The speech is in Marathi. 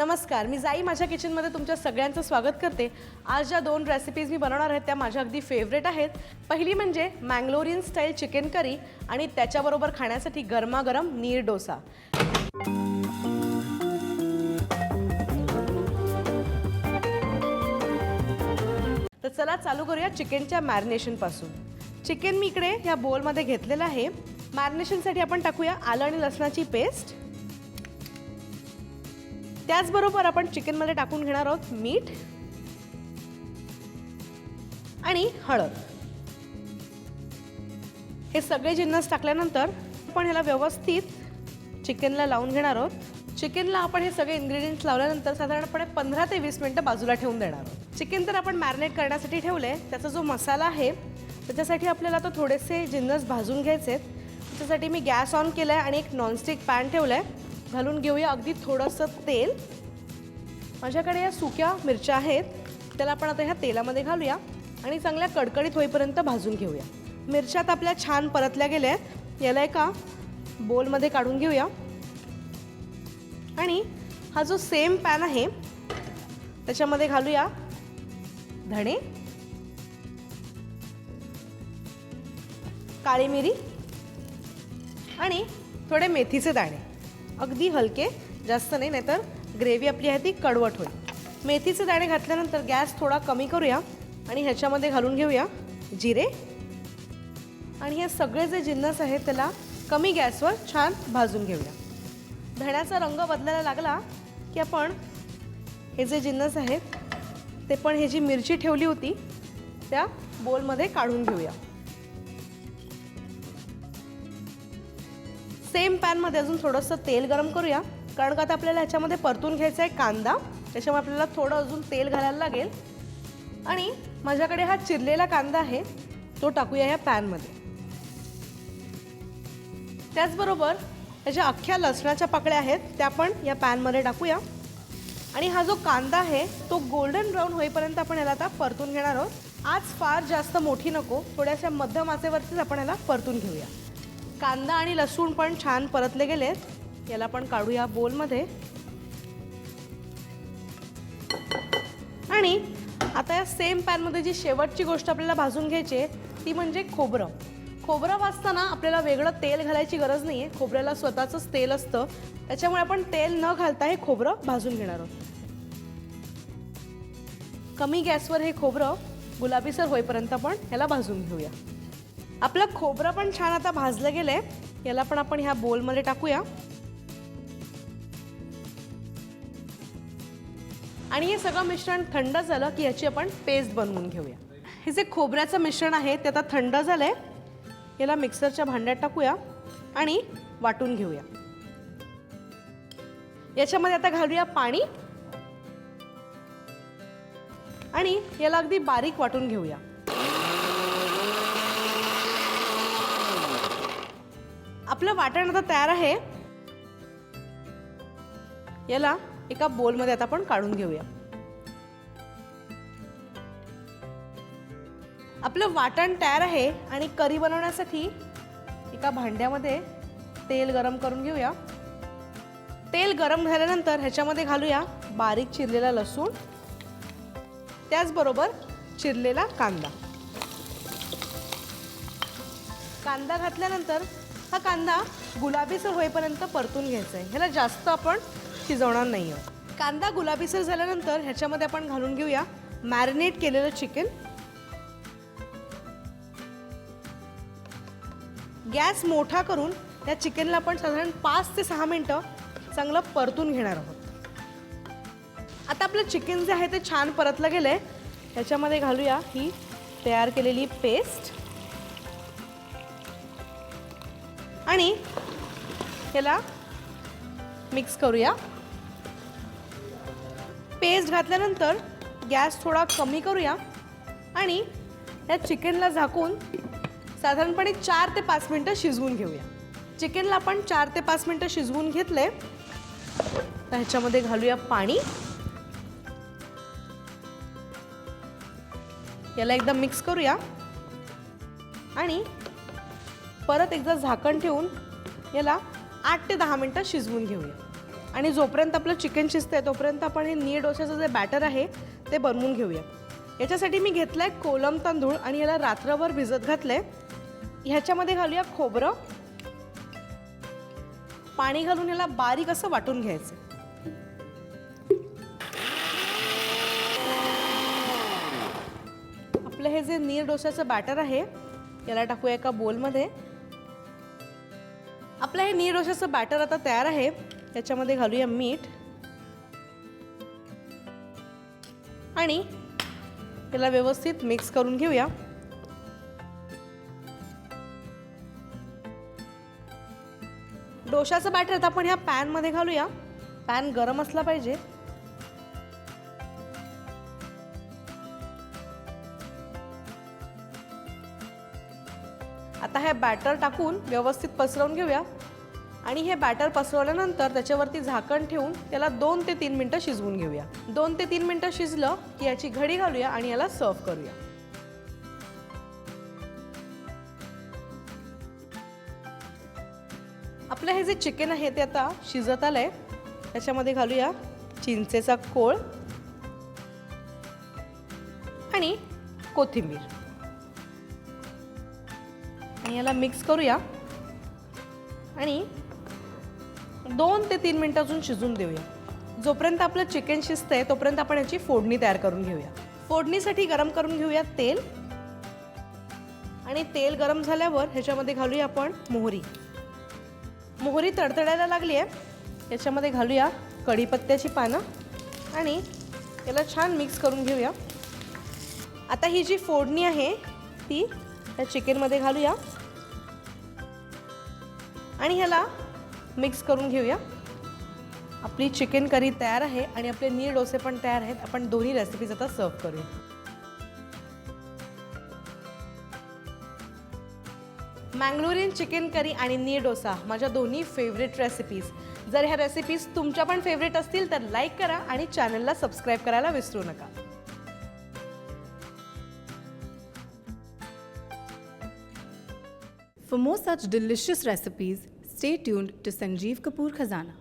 नमस्कार, मी जाई माझ्या किचनमध्ये तुमच्या सगळ्यांचं स्वागत करते। आज ज्या दोन रेसिपीज मी बनवणार आहे त्या माझ्या अगदी फेवरेट आहेत। पहिली म्हणजे मँगलोरियन स्टाईल चिकन करी आणि त्याच्याबरोबर खाण्यासाठी गरमागरम नीर डोसा। तर चला चालू करूया चिकनच्या मॅरिनेशन पासून। चिकन मी इकडे या बोल मध्ये घेतलेलं आहे। मॅरिनेशनसाठी आपण टाकूया आलं आणि लसणाची पेस्ट। त्याचबरोबर आपण चिकन मध्ये टाकून घेणार आहोत मीठ आणि हळद। हे सगळे जिन्नस टाकल्यानंतर आपण ह्याला व्यवस्थित चिकनला लावून घेणार आहोत। चिकनला आपण हे सगळे इन्ग्रेडियंट्स लावल्यानंतर साधारणपणे 15 ते 20 मिनिटं बाजूला ठेवून देणार आहोत। चिकन तर आपण मॅरिनेट करण्यासाठी ठेवले, त्याचा जो मसाला आहे त्याच्यासाठी आपल्याला तो थोडेसे जिन्नस भाजून घ्यायचे आहेत। त्याच्यासाठी मी गॅस ऑन केलाय आणि एक नॉनस्टिक पॅन ठेवलाय। घालून घेऊया अगदी थोडंसं तेल। माझ्याकडे या सुक्या मिरच्या आहेत, त्याला आपण आता ह्या तेलामध्ये घालूया आणि चांगल्या कडकडीत होईपर्यंत भाजून घेऊया। मिरच्यात आपल्या छान परतल्या गेल्या आहेत। याला एका बोलमध्ये काढून घेऊया आणि हा जो सेम पॅन आहे त्याच्यामध्ये घालूया धणे, काळी मिरी आणि थोडे मेथीचे दाणे। अगदी हलके, जास्त नाही, नाहीतर ग्रेव्ही आपली आहे ती कडवट होईल। मेथीचे दाणे घातल्यानंतर गॅस थोडा कमी करूया आणि ह्याच्यामध्ये घालून घेऊया जिरे आणि हे सगळे जे जिन्नस आहेत त्याला कमी गॅसवर छान भाजून घेऊया। धण्याचा रंग बदलायला लागला की आपण हे जे जिन्नस आहेत ते पण हे जी मिरची ठेवली होती त्या बोलमध्ये काढून घेऊया। सेम पॅनमध्ये अजून थोडंसं तेल गरम करूया, कारण का आता आपल्याला ह्याच्यामध्ये परतून घ्यायचा आहे कांदा। त्याच्यामुळे आपल्याला थोडं अजून तेल घालायला लागेल आणि माझ्याकडे हा चिरलेला कांदा आहे तो टाकूया या पॅनमध्ये। त्याचबरोबर ह्याच्या अख्ख्या लसणाच्या पाकळ्या आहेत त्या पण या पॅनमध्ये टाकूया आणि हा जो कांदा आहे तो गोल्डन ब्राऊन होईपर्यंत आपण याला आता परतून घेणार आहोत। आज फार जास्त मोठी नको, थोड्याशा मध्यम आचेवरतीच आपण याला परतून घेऊया। कांदा आणि लसूण पण छान परतले गेलेत, याला पण काढूया बोलमध्ये। आणि आता या सेम पॅनमध्ये जी शेवटची गोष्ट आपल्याला भाजून घ्यायची आहे ती म्हणजे खोबरं। खोबरं भाजताना आपल्याला वेगळं तेल घालायची गरज नाही आहे, खोबऱ्याला स्वतःचंच तेल असतं, त्याच्यामुळे आपण तेल न घालता हे खोबरं भाजून घेणार आहोत। कमी गॅसवर हे खोबरं गुलाबीसर होईपर्यंत आपण ह्याला भाजून घेऊया। आपलं खोबरं पण छान आता भाजलं गेलंय, याला पण आपण ह्या बोलमध्ये टाकूया आणि हे सगळं मिश्रण थंड झालं की याची आपण पेस्ट बनवून घेऊया। हे जे खोबऱ्याचं मिश्रण आहे ते आता थंड झालंय, याला मिक्सरच्या भांड्यात टाकूया आणि वाटून घेऊया। याच्यामध्ये आता घालूया पाणी आणि याला अगदी बारीक वाटून घेऊया। आपलं वाटण आता तयार आहे, याला एका बोलमध्ये आता आपण काढून घेऊया। आपलं वाटण तयार आहे आणि करी बनवण्यासाठी एका भांड्यामध्ये तेल गरम करून घेऊया। तेल गरम झाल्यानंतर ह्याच्यामध्ये घालूया बारीक चिरलेला लसूण, त्याचबरोबर चिरलेला कांदा। कांदा घातल्यानंतर हा कांदा गुलाबीसर होईपर्यंत परतून घ्यायचा आहे, ह्याला जास्त आपण शिजवणार नाही आहोत। कांदा गुलाबीसर झाल्यानंतर ह्याच्यामध्ये आपण घालून घेऊया मॅरिनेट केलेलं चिकन। गॅस मोठा करून या चिकनला आपण साधारण 5 ते 6 मिनिटं चांगलं परतून घेणार आहोत। आता आपलं चिकन जे आहे ते छान परतलं गेलंय, ह्याच्यामध्ये घालूया ही तयार केलेली पेस्ट आणि याला मिक्स करूया। पेस्ट घातल्यानंतर गॅस थोडा कमी करूया आणि या चिकनला झाकून साधारणपणे 4 ते 5 मिनिटं शिजवून घेऊया। चिकनला आपण 4 ते 5 मिनिटं शिजवून घेतले, तर ह्याच्यामध्ये घालूया पाणी, याला एकदा मिक्स करूया आणि परत एकदा झाकण ठेवून याला 8 ते 10 मिनिटं शिजवून घेऊया। आणि जोपर्यंत आपलं चिकन शिजतंय तोपर्यंत आपण हे नीर डोश्याचं जे बॅटर आहे ते बनवून घेऊया. याच्यासाठी मी घेतलाय कोलम तांदूळ आणि याला रात्रभर भिजत घातलंय. ह्याच्यामध्ये घालूया खोबरं, पाणी घालून याला बारीक असं वाटून घ्यायचं. आपलं हे जे नीर डोश्याचं बॅटर आहे याला टाकूया एका बोलमध्ये. आपलं हे नीर डोश्याचं बॅटर आता तयार आहे. याच्यामध्ये घालूया मीठ आणि याला व्यवस्थित मिक्स करून घेऊया. डोशाचं बॅटर आता आपण ह्या पॅनमध्ये घालूया. पॅन गरम असला पाहिजे. आता हे बॅटर टाकून व्यवस्थित पसरवून घेऊया आणि हे बॅटर पसरवल्यानंतर त्याच्यावरती झाकण ठेवून त्याला 2 ते 3 मिनिटं शिजवून घेऊया. 2 ते 3 मिनिटं शिजलं की याची घडी घालूया आणि याला सर्व करूया. आपलं हे जे चिकन आहे ते आता शिजत आलंय. त्याच्यामध्ये घालूया चिंचेचा कोळ आणि कोथिंबीर आणि याला मिक्स करूया आणि 2 ते 3 मिनिटं अजून शिजून देऊया. जोपर्यंत आपलं चिकन शिजतंय तोपर्यंत आपण याची फोडणी तयार करून घेऊया. फोडणीसाठी गरम करून घेऊया तेल आणि तेल गरम झाल्यावर ह्याच्यामध्ये घालूया आपण मोहरी. मोहरी तडतडायला लागली आहे. याच्यामध्ये घालूया कढीपत्त्याची पानं आणि याला छान मिक्स करून घेऊया. आता ही जी फोडणी आहे ती त्या चिकनमध्ये घालूया आणि ह्याला मिक्स करून घेऊया. आपली चिकन करी तयार आहे आणि आपले नीर डोसे पण तयार आहेत. आपण दोन्ही रेसिपीज आता सर्व करूया. मँगलोरियन चिकन करी आणि नीर डोसा माझ्या दोन्ही फेवरेट रेसिपीज. जर ह्या रेसिपीज तुमच्या पण फेवरेट असतील तर लाईक करा आणि चॅनलला सबस्क्राईब करायला विसरू नका. For more such delicious recipes, stay tuned to Sanjeev Kapoor Khazana.